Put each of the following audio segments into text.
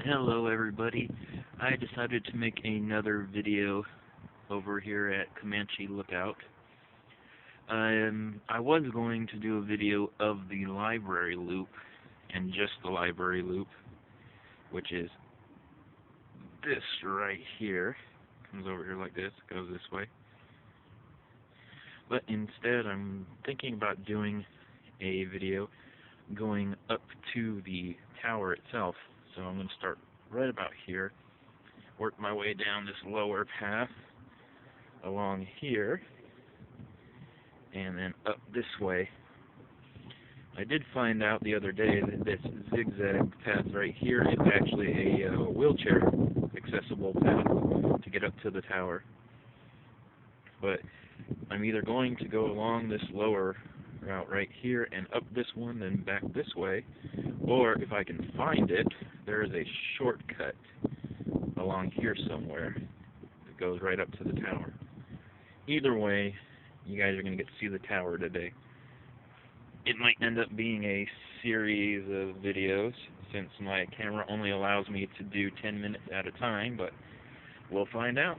Hello everybody. I decided to make another video over here at Comanche Lookout. I was going to do a video of the library loop, and just the library loop, which is this right here. Comes over here like this, goes this way. But instead I'm thinking about doing a video going up to the tower itself. So I'm going to start right about here, work my way down this lower path along here, and then up this way. I did find out the other day that this zigzag path right here is actually a wheelchair accessible path to get up to the tower. But I'm either going to go along this lower route right here and up this one, then back this way, or if I can find it, there is a shortcut along here somewhere that goes right up to the tower. Either way, you guys are going to get to see the tower today. It might end up being a series of videos, since my camera only allows me to do 10 minutes at a time, but we'll find out.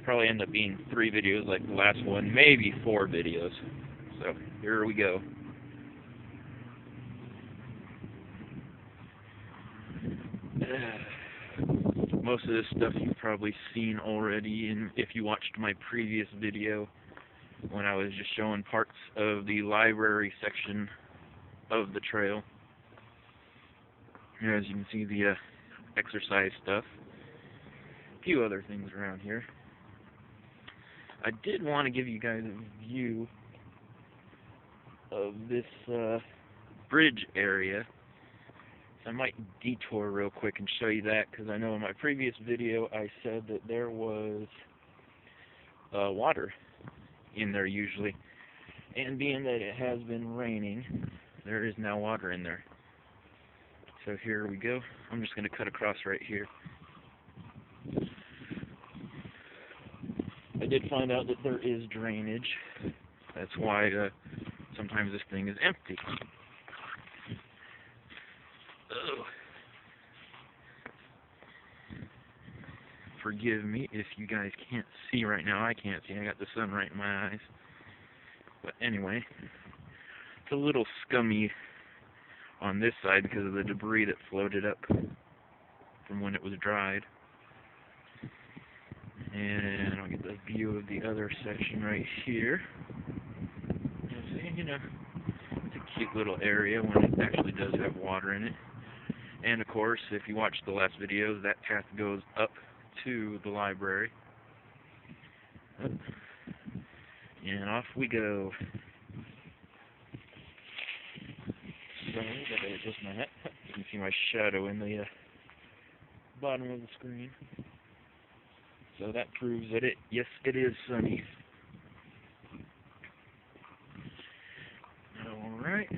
Probably end up being 3 videos like the last one, maybe 4 videos. So, here we go. Most of this stuff you've probably seen already, and if you watched my previous video when I was just showing parts of the library section of the trail. Here, as you can see, the exercise stuff. A few other things around here. I did want to give you guys a view of this bridge area. So I might detour real quick and show you that, because I know in my previous video I said that there was water in there usually. And being that it has been raining, there is now water in there. So here we go. I'm just going to cut across right here. I did find out that there is drainage. That's why sometimes this thing is empty. Oh. Forgive me if you guys can't see right now. I can't see. I got the sun right in my eyes. But anyway, it's a little scummy on this side because of the debris that floated up from when it was dried. And I'll get the view of the other section right here. You know, it's a cute little area when it actually does have water in it. And of course, if you watch the last videos, that path goes up to the library. And off we go. So, I gotta adjust my hat. You can see my shadow in the bottom of the screen. So that proves that yes, it is sunny. Alright.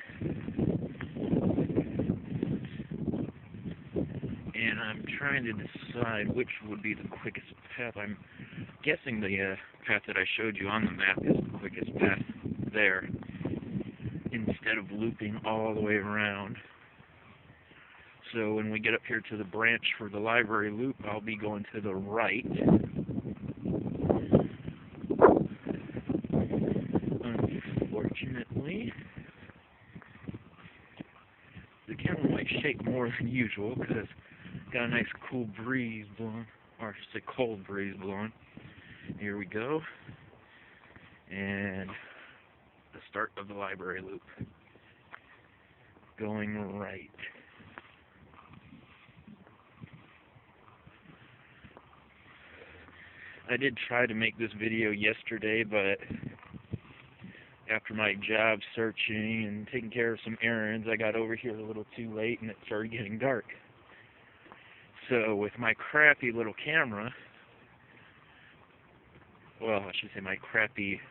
And I'm trying to decide which would be the quickest path. I'm guessing the path that I showed you on the map is the quickest path there, instead of looping all the way around. So when we get up here to the branch for the library loop, I'll be going to the right. Unfortunately, the camera might shake more than usual because it's got a nice cool breeze blowing, or I should say cold breeze blowing. Here we go. And the start of the library loop. Going right. I did try to make this video yesterday, but after my job searching and taking care of some errands, I got over here a little too late and it started getting dark. So with my crappy little camera, well, I should say my crappy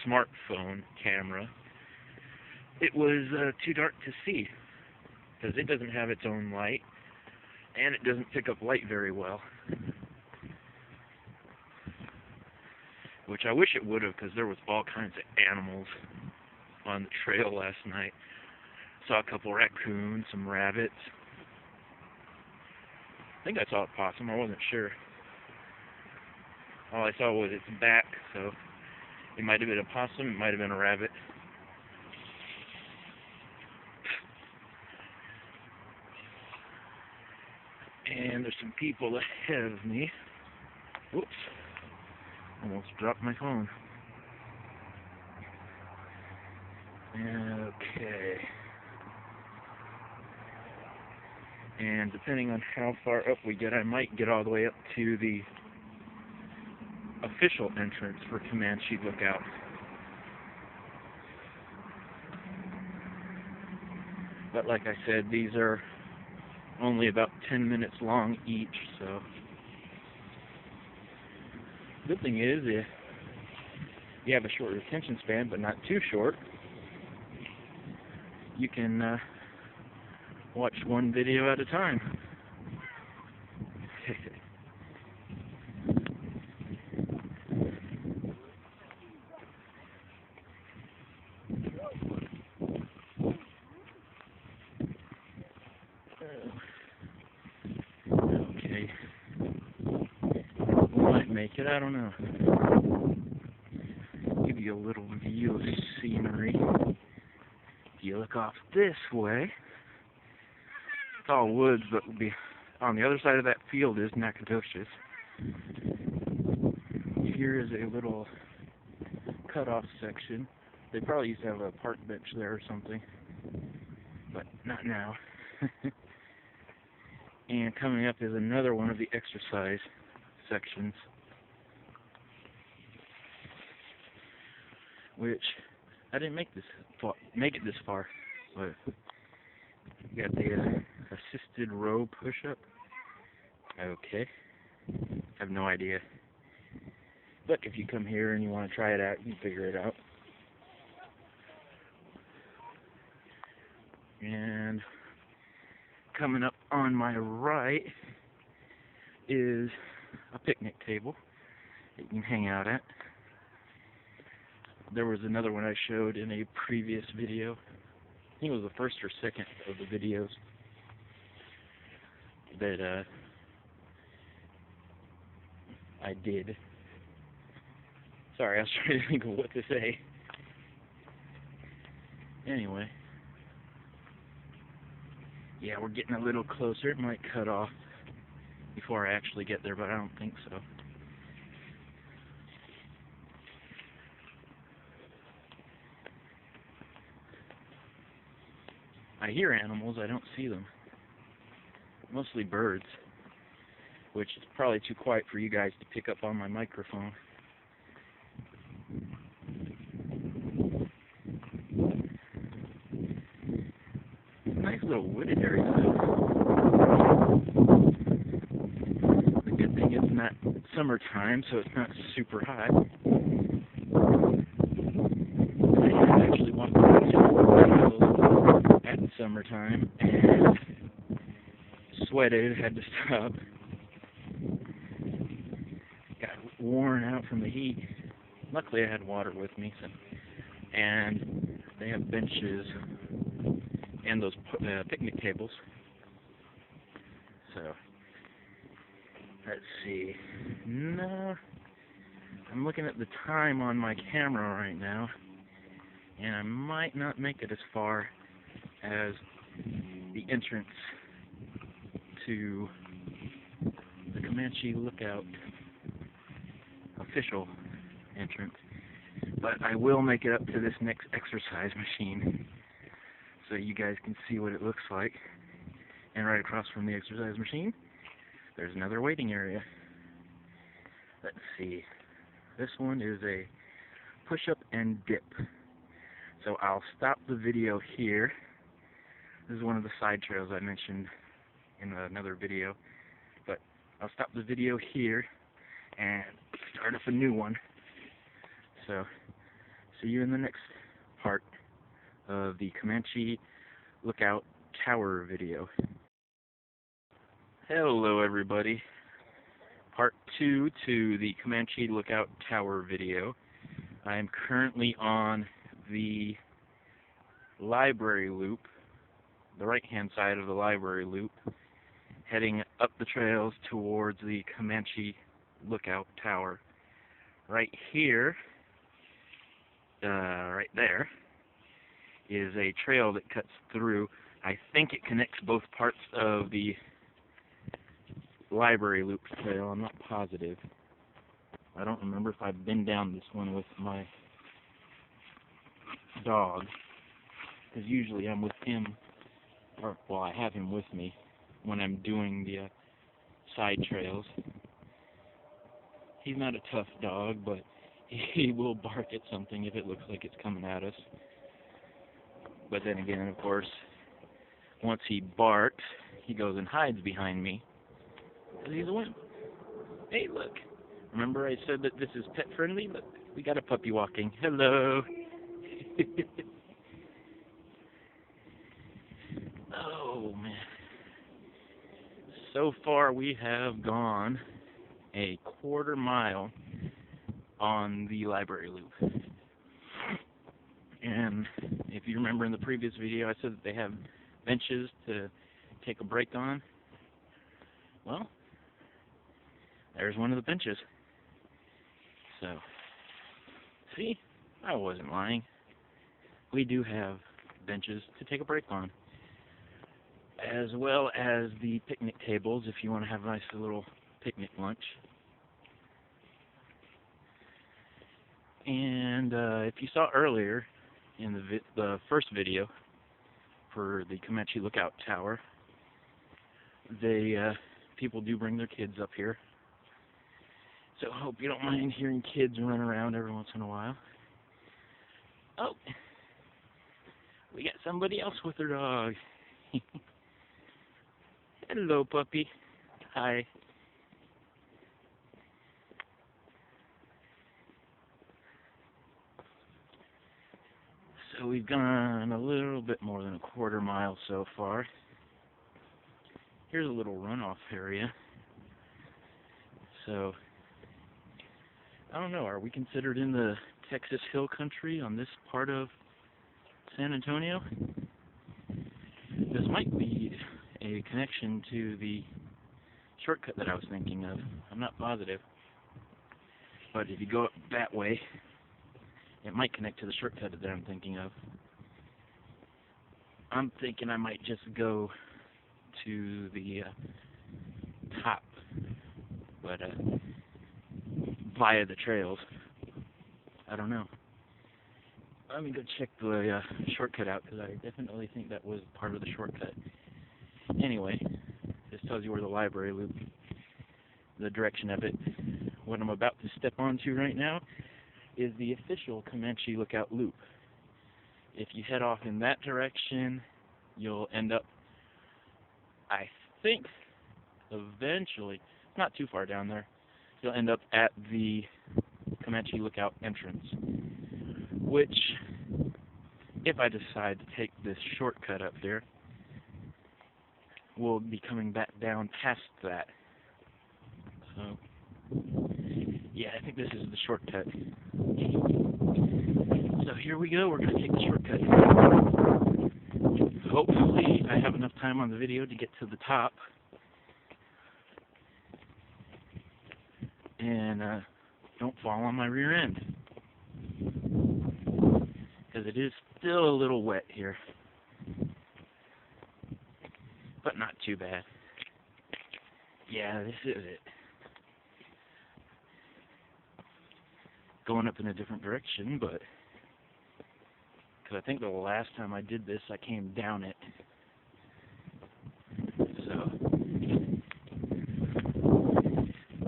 smartphone camera, it was too dark to see, because it doesn't have its own light, and it doesn't pick up light very well. Which I wish it would have, because there was all kinds of animals on the trail last night. Saw a couple raccoons, some rabbits, I think I saw a possum, I wasn't sure. All I saw was its back, so it might have been a possum, it might have been a rabbit. And there's some people ahead of me. Whoops. Almost dropped my phone. Okay. And depending on how far up we get, I might get all the way up to the official entrance for Comanche Lookout. But like I said, these are only about 10 minutes long each, so good thing is you have a short attention span, but not too short. You can watch one video at a time. Okay. We might make it, I don't know. Give you a little view of scenery. If you look off this way, it's all woods, but on the other side of that field is Nacogdoches. Here is a little cut-off section. They probably used to have a park bench there or something, but not now. And coming up is another one of the exercise sections, which I didn't make it this far, but you got the assisted row push-up. Okay, have no idea. But if you come here and you want to try it out, you can figure it out. And coming up on my right is a picnic table that you can hang out at. There was another one I showed in a previous video. I think it was the first or second of the videos that I did. Sorry, I was trying to think of what to say. Anyway. Yeah, we're getting a little closer. It might cut off before I actually get there, but I don't think so. I hear animals, I don't see them. Mostly birds, which is probably too quiet for you guys to pick up on my microphone. Nice little wooded area. The good thing it's not summertime, so it's not super hot. I actually walked at summertime and sweated, had to stop. Got worn out from the heat. Luckily I had water with me, and they have benches and those picnic tables. So, let's see. No, I'm looking at the time on my camera right now, and I might not make it as far as the entrance to the Comanche Lookout official entrance, but I will make it up to this next exercise machine so you guys can see what it looks like. And right across from the exercise machine, there's another waiting area. Let's see. This one is a push-up and dip. So I'll stop the video here. This is one of the side trails I mentioned in another video. But I'll stop the video here and start up a new one. So, see you in the next part of the Comanche Lookout Tower video. Hello everybody. Part 2 to the Comanche Lookout Tower video. I am currently on the library loop, the right hand side of the library loop, heading up the trails towards the Comanche lookout tower. Right here, right there, is a trail that cuts through. I think it connects both parts of the library loop trail. I'm not positive. I don't remember if I've been down this one with my dog, because usually I'm with him, or, well, I have him with me when I'm doing the side trails. He's not a tough dog, but he will bark at something if it looks like it's coming at us. But then again, of course, once he barks, he goes and hides behind me, because he's a wimp. Hey, look. Remember I said that this is pet friendly? Look, we got a puppy walking. Hello. Oh, man. So far we have gone a quarter mile on the library loop. And if you remember in the previous video, I said that they have benches to take a break on. Well, there's one of the benches. So, see, I wasn't lying. We do have benches to take a break on, as well as the picnic tables if you want to have a nice little picnic lunch. And if you saw earlier in the first video for the Comanche Lookout Tower, people do bring their kids up here. So I hope you don't mind hearing kids run around every once in a while. Oh, we got somebody else with their dog. Hello, puppy. Hi. So we've gone a little bit more than a quarter mile so far. Here's a little runoff area. So, I don't know, are we considered in the Texas Hill Country on this part of San Antonio? This might be a connection to the shortcut that I was thinking of. I'm not positive. But if you go up that way, it might connect to the shortcut that I'm thinking of. I'm thinking I might just go to the top, but via the trails. I don't know. Let me go check the shortcut out, because I definitely think that was part of the shortcut. Anyway, this tells you where the library loop, the direction of it. What I'm about to step onto right now is the official Comanche Lookout Loop. If you head off in that direction, you'll end up, I think, eventually, not too far down there, you'll end up at the Comanche Lookout entrance, which, if I decide to take this shortcut up there, we'll be coming back down past that. So, yeah, I think this is the shortcut. So here we go, we're going to take the shortcut. Hopefully I have enough time on the video to get to the top. And don't fall on my rear end. Because it is still a little wet here. But not too bad. Yeah, this is it. Going up in a different direction, but because I think the last time I did this, I came down it. So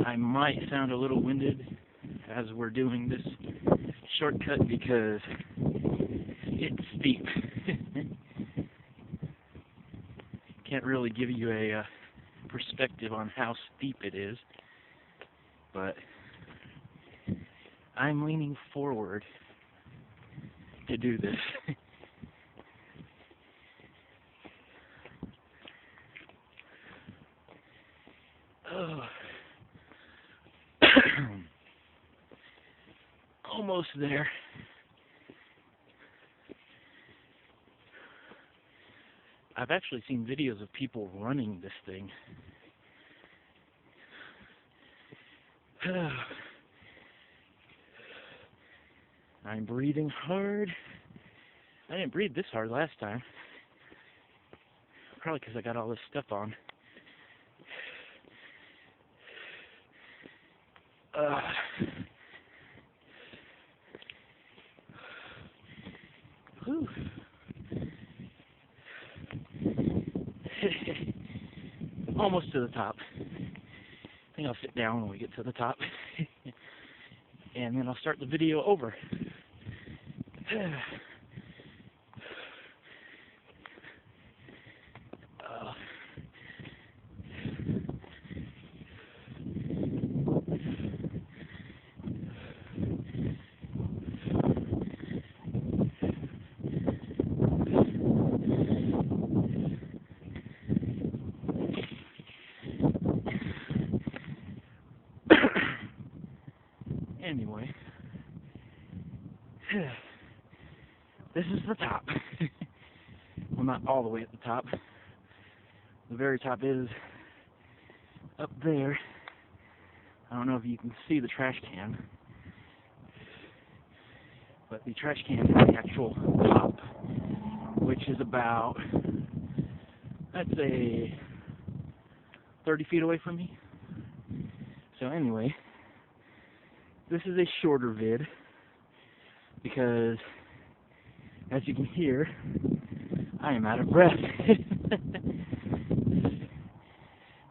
I might sound a little winded as we're doing this shortcut because it's steep. Can't really give you a perspective on how steep it is, but I'm leaning forward to do this. Oh. Almost there. I've actually seen videos of people running this thing. I'm breathing hard. I didn't breathe this hard last time. Probably because I got all this stuff on. Whew. Almost to the top. I think I'll sit down when we get to the top. And then I'll start the video over. Anyway, this is the top. Well, not all the way at the top. The very top is up there. I don't know if you can see the trash can, but the trash can is the actual top, which is about, I'd say, 30 feet away from me. So anyway, this is a shorter vid because, as you can hear, I am out of breath.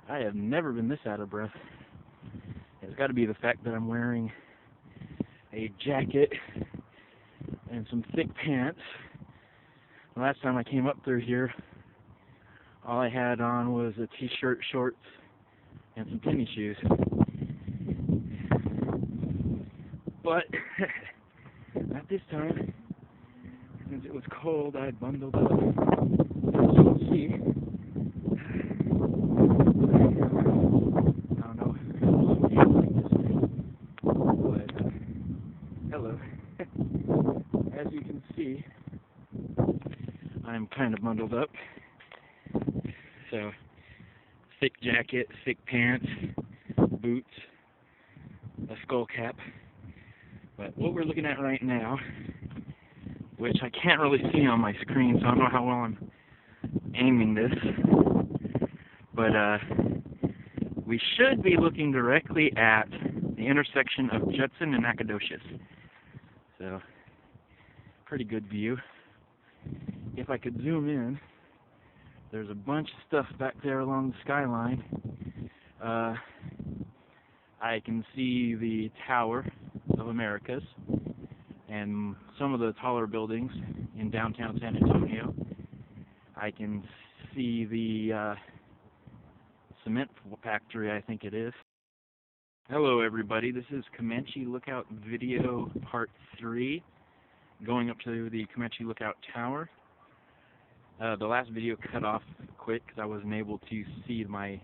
I have never been this out of breath. It's got to be the fact that I'm wearing a jacket and some thick pants. The last time I came up through here, all I had on was a t-shirt, shorts, and some tennis shoes. But at this time, since it was cold, I bundled up. As you can see, I don't know if you like this thing, but hello. As you can see, I'm kind of bundled up. So, thick jacket, thick pants, boots, a skull cap. But what we're looking at right now, which I can't really see on my screen, so I don't know how well I'm aiming this, but we should be looking directly at the intersection of Judson and Nacogdoches. So, pretty good view. If I could zoom in, there's a bunch of stuff back there along the skyline. I can see the Tower of Americas and some of the taller buildings in downtown San Antonio. I can see the cement factory, I think it is. Hello everybody, this is Comanche Lookout video part 3, going up to the Comanche Lookout Tower. The last video cut off quick because I wasn't able to see my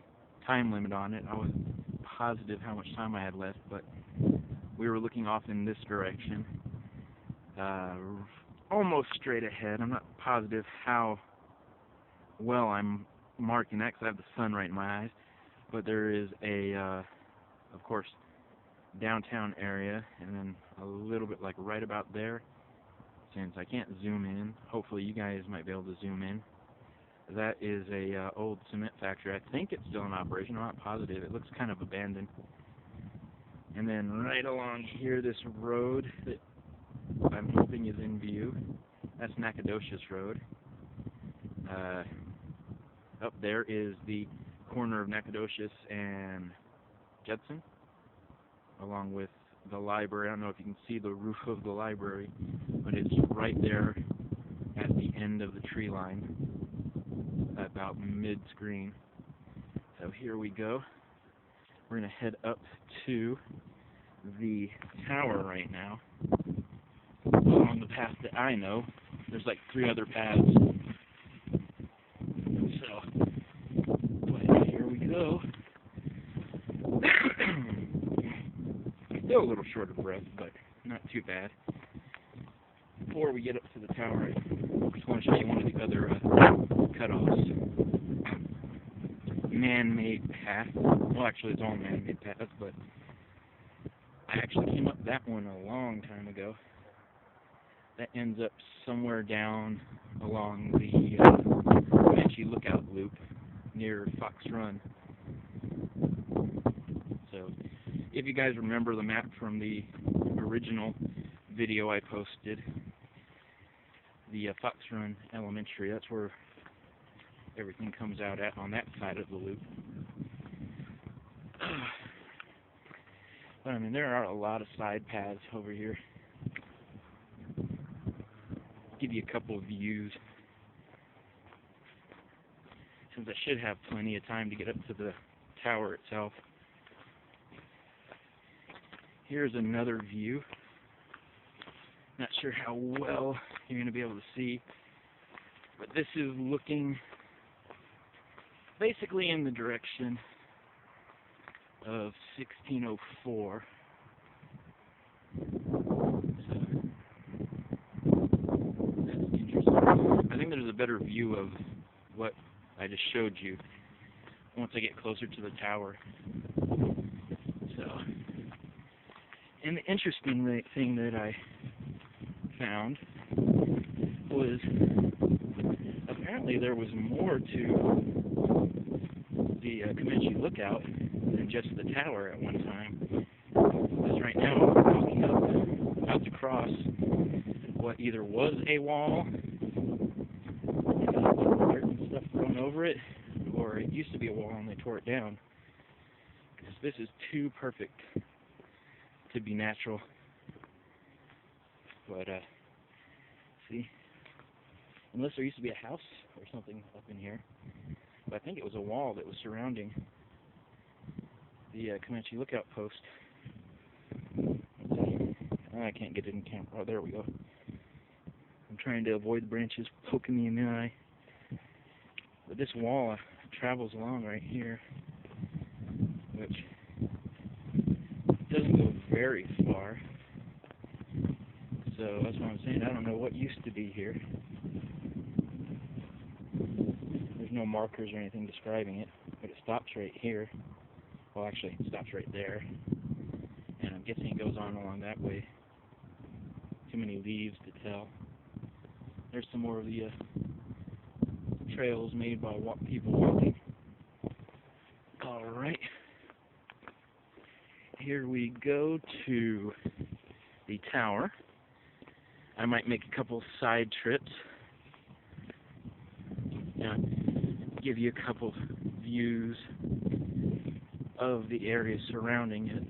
time limit on it. I wasn't positive how much time I had left, but we were looking off in this direction, almost straight ahead. I'm not positive how well I'm marking that because I have the sun right in my eyes, but there is a, of course, downtown area, and then a little bit like right about there. Since I can't zoom in, hopefully you guys might be able to zoom in. That is a old cement factory. I think it's still in operation. I'm not positive. It looks kind of abandoned. And then right along here, this road that I'm hoping is in view. That's Nacogdoches Road. Up there is the corner of Nacogdoches and Judson, along with the library. I don't know if you can see the roof of the library, but it's right there at the end of the tree line, about mid-screen. So here we go. We're going to head up to the tower right now. On the path that I know, there's like 3 other paths. So, but here we go. Still a little short of breath, but not too bad. Before we get up to the tower, I just want to show you one of the other cutoffs. Man-made path. Well, actually, it's all man-made paths, but I actually came up that one a long time ago. That ends up somewhere down along the Comanche Lookout Loop near Fox Run. So, if you guys remember the map from the original video I posted, the Fox Run Elementary, that's where everything comes out at on that side of the loop. But I mean, there are a lot of side paths over here. Give you a couple of views, since I should have plenty of time to get up to the tower itself. Here's another view. Not sure how well you're going to be able to see, but this is looking basically in the direction of 1604. That's interesting. I think there's a better view of what I just showed you once I get closer to the tower. So, and the interesting thing that I found was apparently there was more to the Comanche Lookout than just the tower at one time. Because right now we're walking up, about to cross what either was a wall and dirt and stuff thrown over it, or it used to be a wall and they tore it down. Because this is too perfect to be natural. But see, unless there used to be a house or something up in here, but I think it was a wall that was surrounding the Comanche Lookout post. Let's see. Oh, I can't get it in camera. Oh, there we go. I'm trying to avoid the branches poking me in the eye. But this wall travels along right here, which doesn't go very far. So that's what I'm saying. I don't know what used to be here. There's no markers or anything describing it, but it stops right here. Well, actually, it stops right there. And I'm guessing it goes on along that way. Too many leaves to tell. There's some more of the trails made by people walking. Alright. Here we go to the tower. I might make a couple side trips. Give you a couple views of the area surrounding it.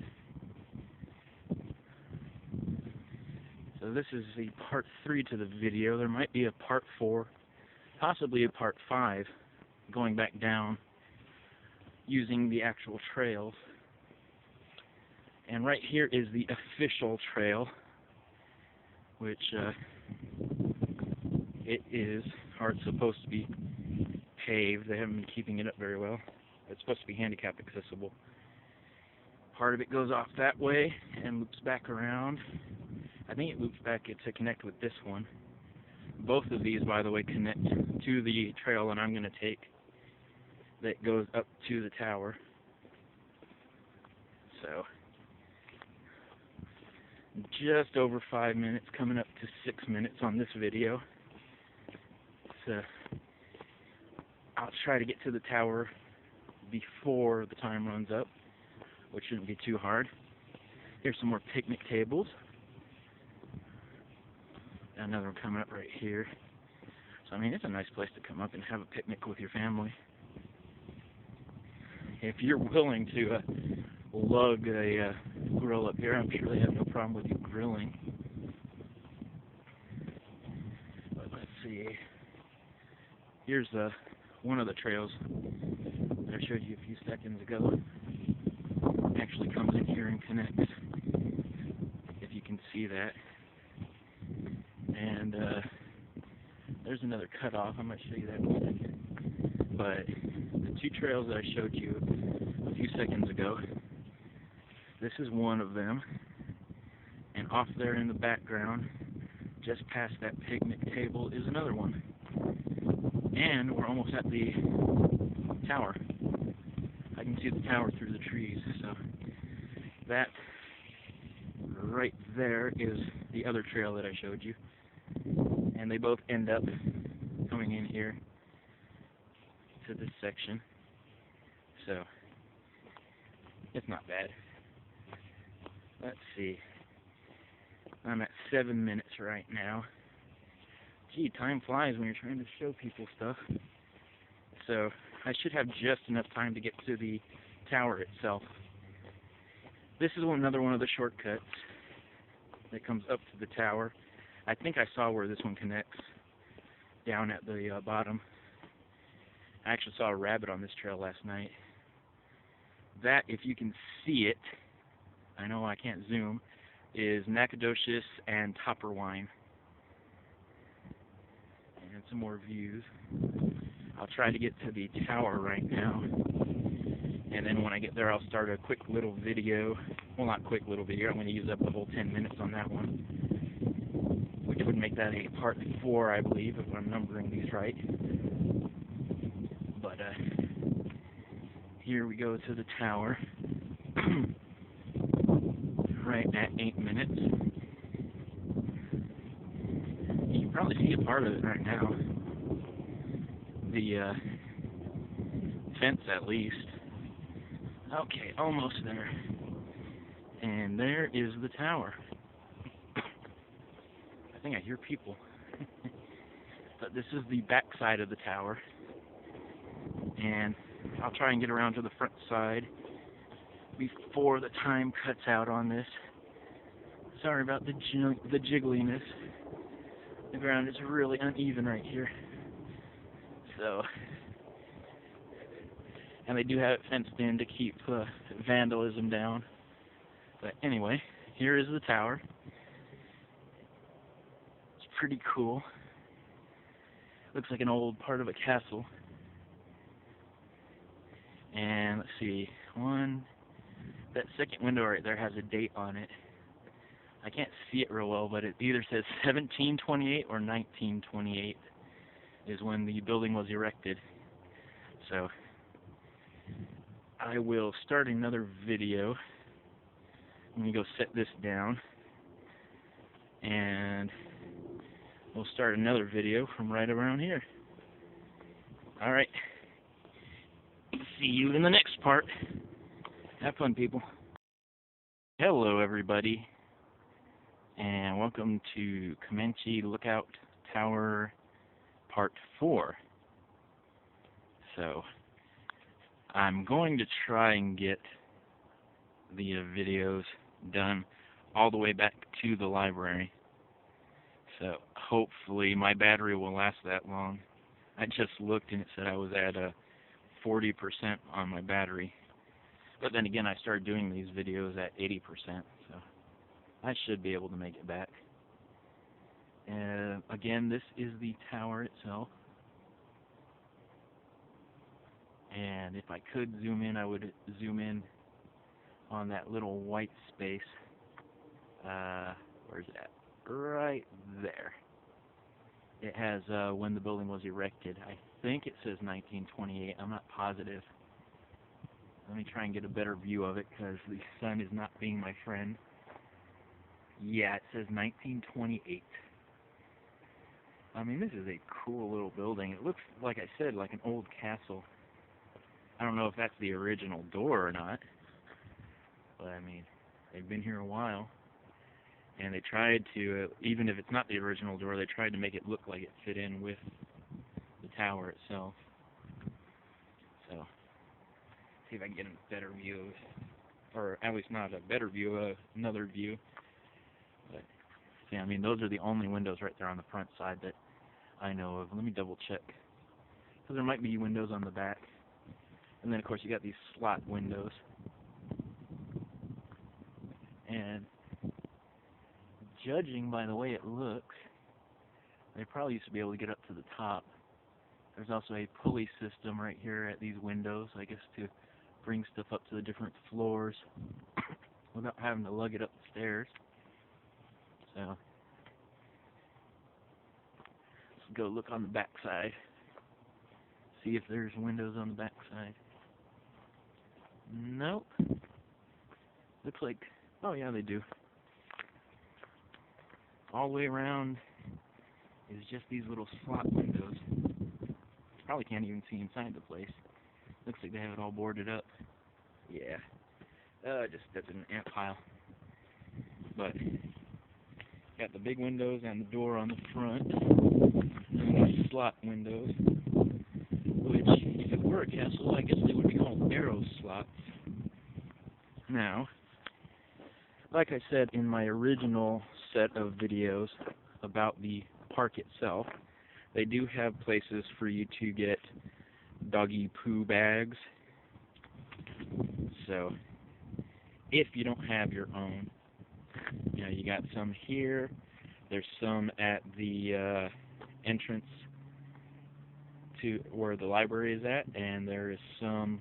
So this is the part 3 to the video. There might be a part 4, possibly a part 5, going back down using the actual trails. And right here is the official trail, which it is, or it's supposed to be paved. They haven't been keeping it up very well. It's supposed to be handicap accessible. Part of it goes off that way and loops back around. I think it loops back to connect with this one. Both of these, by the way, connect to the trail that I'm going to take that goes up to the tower. So, just over 5 minutes, coming up to 6 minutes on this video. So, I'll try to get to the tower before the time runs up, which shouldn't be too hard. Here's some more picnic tables. Another one coming up right here. So, I mean, it's a nice place to come up and have a picnic with your family. If you're willing to lug a grill up here, I'm sure they have no problem with you grilling. But let's see. Here's one of the trails that I showed you a few seconds ago. It actually comes in here and connects, if you can see that. And there's another cutoff. I might show you that in a second. But the two trails that I showed you a few seconds ago, this is one of them. And off there in the background, just past that picnic table, is another one. And we're almost at the tower. I can see the tower through the trees. So that right there is the other trail that I showed you. And they both end up coming in here to this section. So, it's not bad. Let's see. I'm at 7 minutes right now. Gee, time flies when you're trying to show people stuff. So, I should have just enough time to get to the tower itself. This is another one of the shortcuts that comes up to the tower. I think I saw where this one connects down at the bottom. I actually saw a rabbit on this trail last night. That, if you can see it, I know I can't zoom, is Nacogdoches and Topperwine. And some more views. I'll try to get to the tower right now. And then when I get there, I'll start a quick little video. Well, not quick little video. I'm going to use up the whole 10 minutes on that one, which would make that a part 4, I believe, if I'm numbering these right. But here we go to the tower. Right at 8 minutes. You can probably see a part of it right now. The fence, at least. Okay, almost there. And there is the tower. I think I hear people. But this is the back side of the tower. And I'll try and get around to the front side before the time cuts out on this. Sorry about the jiggliness. The ground is really uneven right here. So, and they do have it fenced in to keep vandalism down. But anyway, here is the tower. It's pretty cool. Looks like an old part of a castle. And let's see, that second window right there has a date on it. I can't see it real well, but it either says 1728 or 1928 is when the building was erected. So, I will start another video. I'm going to go set this down, and we'll start another video from right around here. Alright, see you in the next part. Have fun, people. Hello, everybody, and welcome to Comanche Lookout Tower Part 4. So, I'm going to try and get the videos done all the way back to the library. So, hopefully my battery will last that long. I just looked and it said I was at 40% on my battery. But then again, I started doing these videos at 80%, so I should be able to make it back. Again, this is the tower itself. And if I could zoom in, I would zoom in on that little white space. Where's that? Right there. It has when the building was erected. I think it says 1928. I'm not positive. Let me try and get a better view of it because the sun is not being my friend. Yeah, it says 1928. I mean, this is a cool little building. It looks, like I said, like an old castle. I don't know if that's the original door or not, but I mean, they've been here a while, and they tried to, even if it's not the original door, they tried to make it look like it fit in with the tower itself. So, see if I can get a better view, or at least not a better view, another view. But, see, I mean, those are the only windows right there on the front side that I know of. Let me double check, because there might be windows on the back. And then, of course, you got these slot windows. And judging by the way it looks, they probably used to be able to get up to the top. There's also a pulley system right here at these windows, I guess, to bring stuff up to the different floors without having to lug it up the stairs. So, let's go look on the back side. See if there's windows on the back side. Nope. Looks like, oh yeah, they do. all the way around is just these little slot windows. Probably can't even see inside the place. Looks like they have it all boarded up. Yeah. Just that's an ant pile. But got the big windows and the door on the front. And these slot windows, which, if it were a castle, I guess they would be called arrow slots. Now, like I said in my original set of videos about the park itself, they do have places for you to get doggy poo bags. So, if you don't have your own, you know, you got some here. There's some at the entrance to where the library is at, and there is some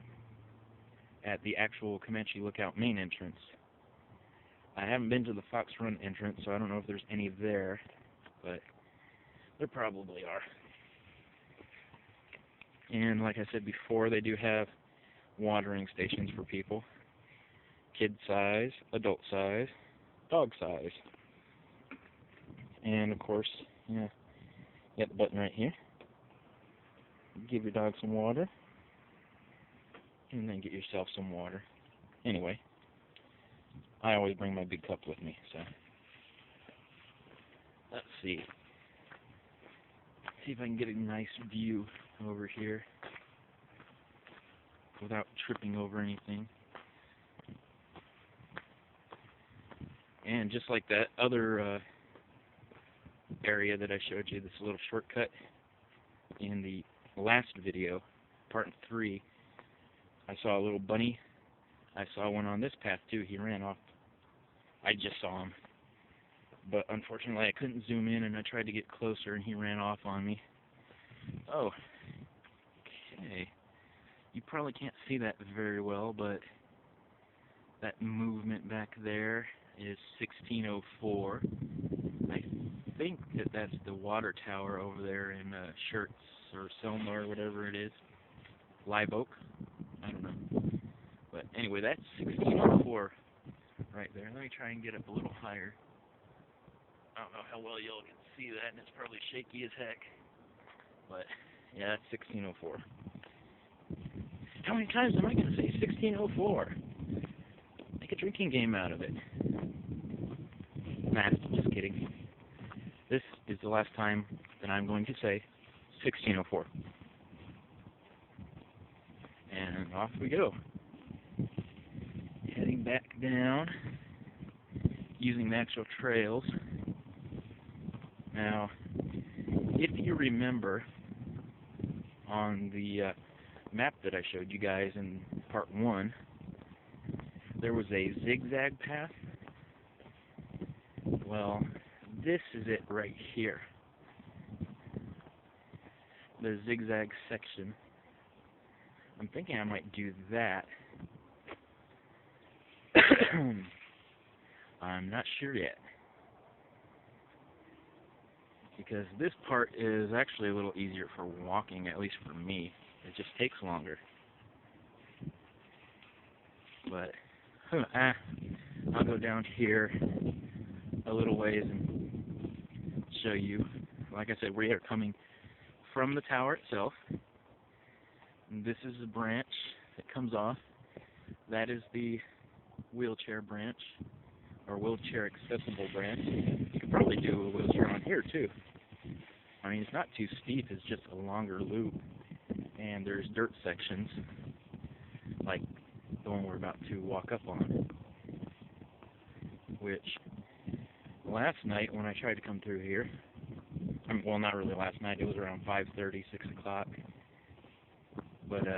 at the actual Comanche Lookout main entrance. I haven't been to the Fox Run entrance, so I don't know if there's any there, but there probably are. And like I said before, they do have watering stations for people. Kid size, adult size, dog size. And of course, yeah, you got the button right here. Give your dog some water, and then get yourself some water. Anyway, I always bring my big cup with me, so let's see. See if I can get a nice view over here without tripping over anything. And just like that other area that I showed you, this little shortcut in the last video, part 3, I saw a little bunny. I saw one on this path too. He ran off. I just saw him. But unfortunately I couldn't zoom in, and I tried to get closer and he ran off on me. Oh, okay. You probably can't see that very well, but that movement back there is 1604. I think that that's the water tower over there in Schertz or Selma or whatever it is. Live Oak? I don't know. But anyway, that's 1604 right there. Let me try and get up a little higher. I don't know how well y'all can see that, and it's probably shaky as heck. But yeah, that's 1604. How many times am I going to say 1604? Make a drinking game out of it. Nah, just kidding. This is the last time that I'm going to say 1604. And off we go. Heading back down, using the actual trails. Now, if you remember on the map that I showed you guys in part 1, there was a zigzag path. Well, this is it right here. The zigzag section. I'm thinking I might do that. I'm not sure yet. Because this part is actually a little easier for walking, at least for me. It just takes longer. But I'll go down here a little ways and show you. Like I said, we are coming from the tower itself. And this is the branch that comes off. That is the wheelchair branch, or wheelchair accessible branch. You could probably do a wheelchair on here too. I mean, it's not too steep, it's just a longer loop. And there's dirt sections, like the one we're about to walk up on. Which, last night when I tried to come through here, well, not really last night, it was around 5:30, 6 o'clock. But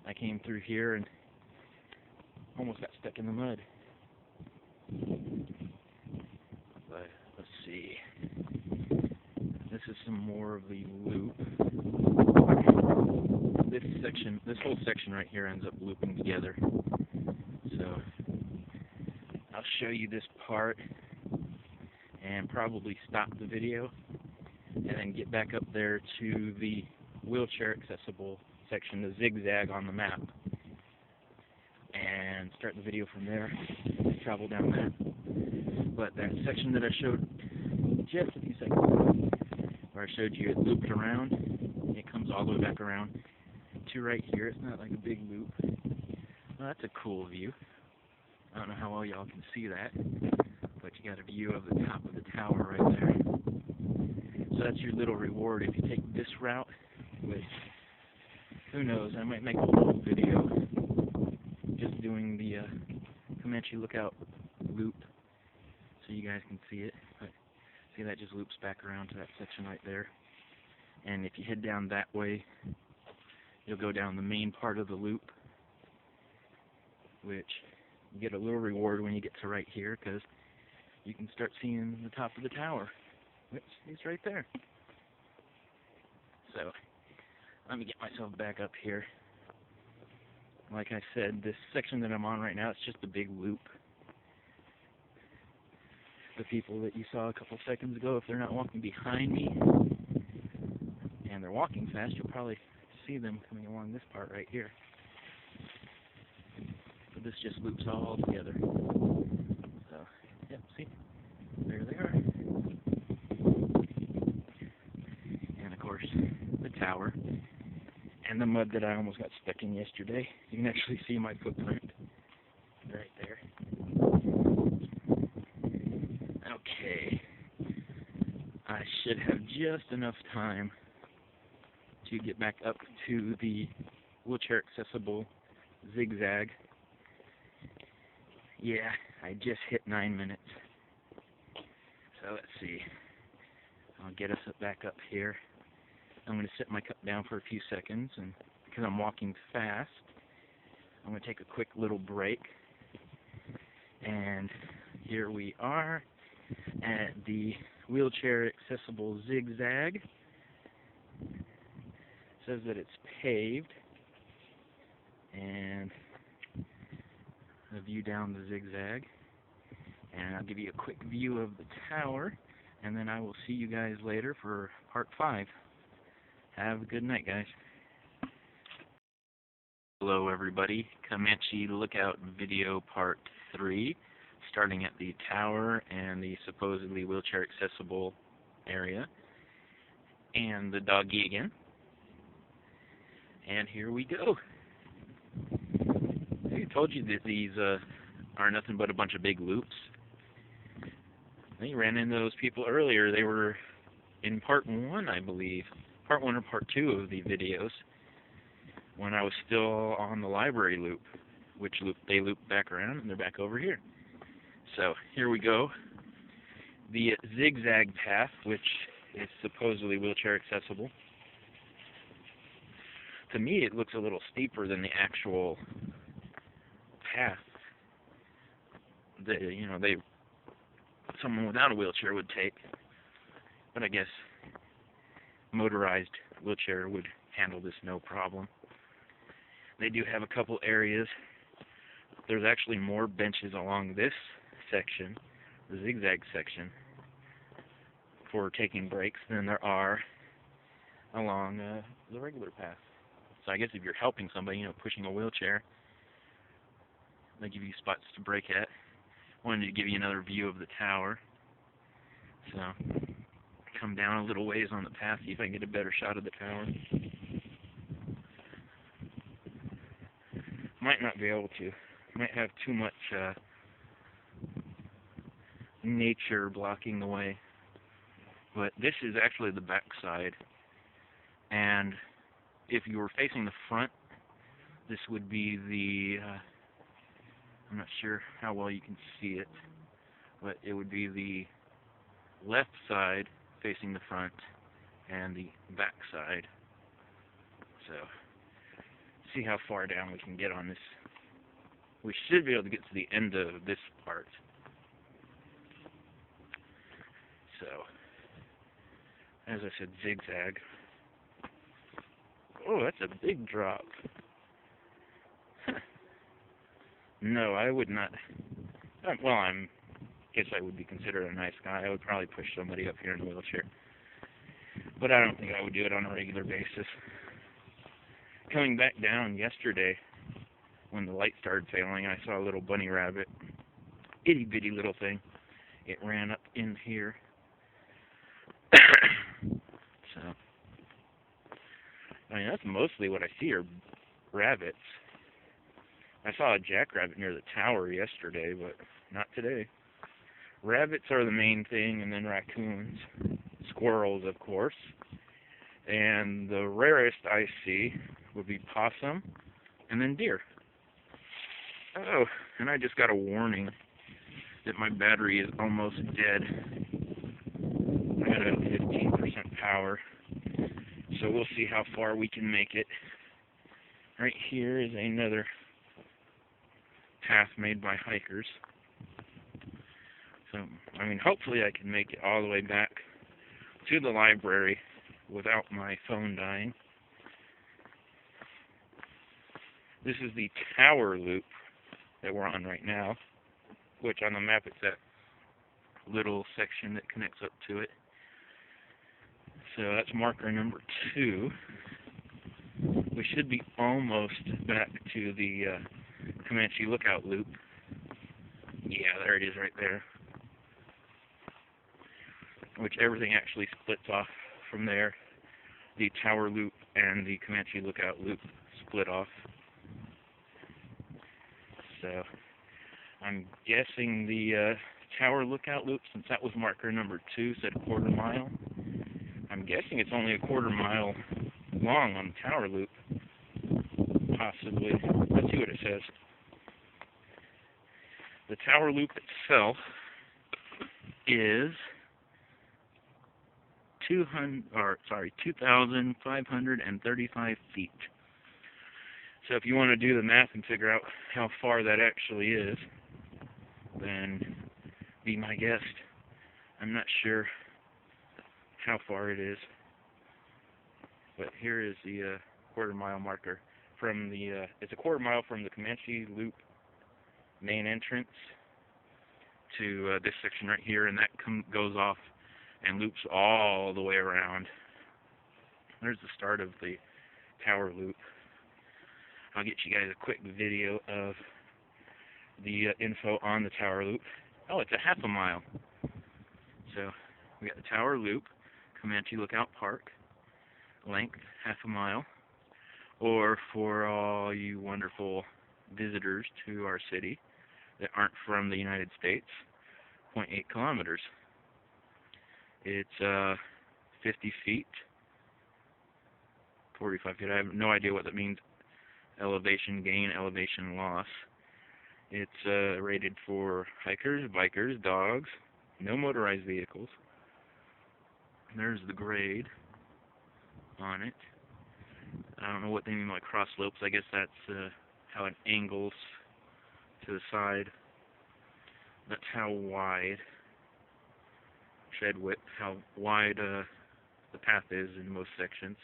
I came through here and almost got stuck in the mud. But let's see. This is some more of the loop. This whole section right here ends up looping together. So I'll show you this part and probably stop the video and then get back up there to the wheelchair accessible section, the zigzag on the map. and start the video from there, travel down that. But that section that I showed just a few seconds ago, where I showed you it looped around, it comes all the way back around to right here. It's not like a big loop. Well, that's a cool view. I don't know how well y'all can see that, but you got a view of the top of the tower right there. So that's your little reward if you take this route, which, who knows, I might make a little video just doing the Comanche Lookout loop so you guys can see it. But see, that just loops back around to that section right there. And if you head down that way, you'll go down the main part of the loop, which you get a little reward when you get to right here, because you can start seeing the top of the tower, which is right there. So, let me get myself back up here. Like I said, this section that I'm on right now, it's just a big loop. The people that you saw a couple seconds ago, if they're not walking behind me, and they're walking fast, you'll probably see them coming along this part right here. So this just loops all together. So, yep, see? There they are. And of course, the tower. And the mud that I almost got stuck in yesterday. You can actually see my footprint right there. Okay. I should have just enough time to get back up to the wheelchair accessible zigzag. Yeah, I just hit 9 minutes. So let's see. I'll get us back up here. I'm going to set my cup down for a few seconds, and because I'm walking fast, I'm going to take a quick little break. And here we are at the wheelchair accessible zigzag. It says that it's paved, and a view down the zigzag. And I'll give you a quick view of the tower, and then I will see you guys later for part 5. Have a good night, guys. Hello, everybody. Comanche Lookout video part 3, starting at the tower and the supposedly wheelchair accessible area, and the doggy again. And here we go. I told you that these are nothing but a bunch of big loops. I ran into those people earlier. They were in part 1, I believe. Part 1 or part 2 of the videos, when I was still on the library loop, which they loop back around and they're back over here. So here we go. The zigzag path, which is supposedly wheelchair accessible. To me, it looks a little steeper than the actual path that someone without a wheelchair would take. But I guess motorized wheelchair would handle this no problem. They do have a couple areas. There's actually more benches along this section, the zigzag section, for taking breaks than there are along the regular path. So I guess if you're helping somebody, pushing a wheelchair, they give you spots to break at. Wanted to give you another view of the tower. So come down a little ways on the path, see if I can get a better shot of the tower. Might not be able to. Might have too much nature blocking the way. But this is actually the back side. And if you were facing the front, this would be the, I'm not sure how well you can see it, but it would be the left side facing the front and the back side. So, see how far down we can get on this. We should be able to get to the end of this part. So, as I said, zigzag. Oh, that's a big drop. No, I would not. Well, guess I would be considered a nice guy. I would probably push somebody up here in a wheelchair. But I don't think I would do it on a regular basis. Coming back down yesterday, when the light started failing, I saw a little bunny rabbit, itty bitty little thing. It ran up in here. So, I mean, that's mostly what I see are rabbits. I saw a jackrabbit near the tower yesterday, but not today. Rabbits are the main thing, and then raccoons. Squirrels, of course. And the rarest I see would be possum, and then deer. Oh, and I just got a warning that my battery is almost dead. I got it at 15% power, so we'll see how far we can make it. Right here is another path made by hikers. So, I mean, hopefully I can make it all the way back to the library without my phone dying. This is the tower loop that we're on right now, which on the map it's that little section that connects up to it. So that's marker number 2. We should be almost back to the Comanche Lookout loop. Yeah, there it is right there. Which everything actually splits off from there. The tower loop and the Comanche Lookout loop split off. So I'm guessing the tower lookout loop, since that was marker number 2, said a quarter mile. I'm guessing it's only a quarter mile long on the tower loop. Possibly. Let's see what it says. The tower loop itself is 2,535 feet. So if you want to do the math and figure out how far that actually is, then be my guest. I'm not sure how far it is, but here is the quarter mile marker from the. It's a quarter mile from the Comanche Loop main entrance to this section right here, and that goes off and loops all the way around. There's the start of the tower loop. I'll get you guys a quick video of the info on the tower loop. Oh, it's a half a mile. So we got the tower loop, Comanche Lookout Park, length half a mile, or for all you wonderful visitors to our city that aren't from the United States, 0.8 kilometers. It's 50 feet, 45 feet. I have no idea what that means. Elevation gain, elevation loss. It's rated for hikers, bikers, dogs, no motorized vehicles. There's the grade on it. I don't know what they mean by cross slopes. I guess that's how it angles to the side. That's how wide, shed width, how wide the path is in most sections.